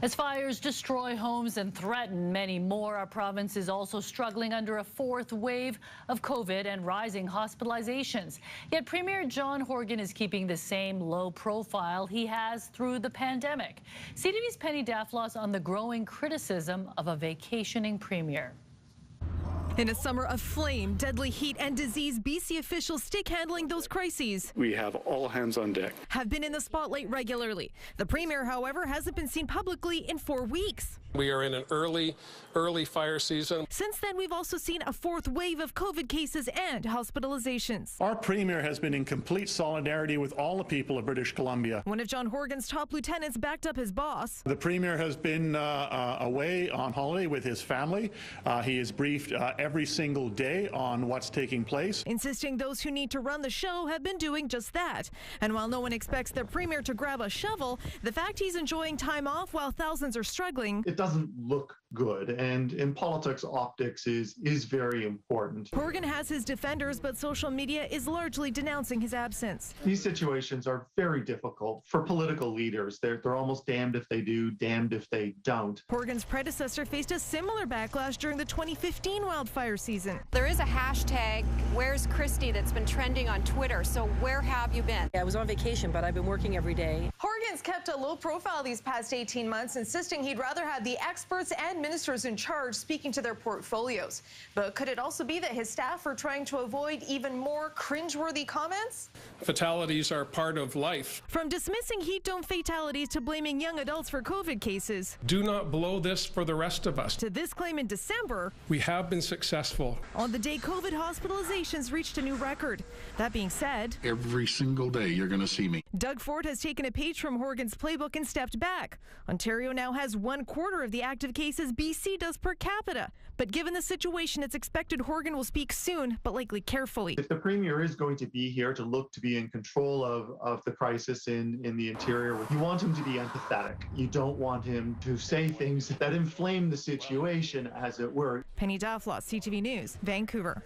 As fires destroy homes and threaten many more, our province is also struggling under a fourth wave of COVID and rising hospitalizations. Yet Premier John Horgan is keeping the same low profile he has through the pandemic. CTV's Penny Daflos on the growing criticism of a vacationing premier. In a summer of flame, deadly heat and disease, BC officials stick handling those crises. We have all hands on deck. Have been in the spotlight regularly. The premier, however, hasn't been seen publicly in 4 weeks. We are in an early fire season. Since then, we've also seen a fourth wave of COVID cases and hospitalizations. Our premier has been in complete solidarity with all the people of British Columbia. One of John Horgan's top lieutenants backed up his boss. The premier has been away on holiday with his family. He is briefed every single day on what's taking place. Insisting those who need to run the show have been doing just that. And while no one expects the premier to grab a shovel, the fact he's enjoying time off while thousands are struggling. It doesn't look good, and in politics, optics is very important. Horgan has his defenders, but social media is largely denouncing his absence. These situations are very difficult for political leaders. They're almost damned if they do, damned if they don't. Horgan's predecessor faced a similar backlash during the 2015 wildfire season. There is a hashtag, Where's Christy, that's been trending on Twitter. So where have you been? I was on vacation, but I've been working every day. Horgan's kept a low profile these past 18 months, insisting he'd rather have the experts and ministers in charge speaking to their portfolios. But could it also be that his staff are trying to avoid even more cringeworthy comments? Fatalities are part of life. From dismissing heat dome fatalities to blaming young adults for COVID cases. Do not blow this for the rest of us. To this claim in December. We have been successful. On the day COVID hospitalizations reached a new record. That being said, every single day you're going to see me. Doug Ford has taken a page from Horgan's playbook and stepped back. Ontario now has 1/4 of the active cases BC does per capita. But given the situation, it's expected Horgan will speak soon, but likely carefully. If the premier is going to be here to look to be in control of the crisis in the interior, you want him to be empathetic. You don't want him to say things that inflame the situation, as it were. Penny Daflos, CTV News, Vancouver.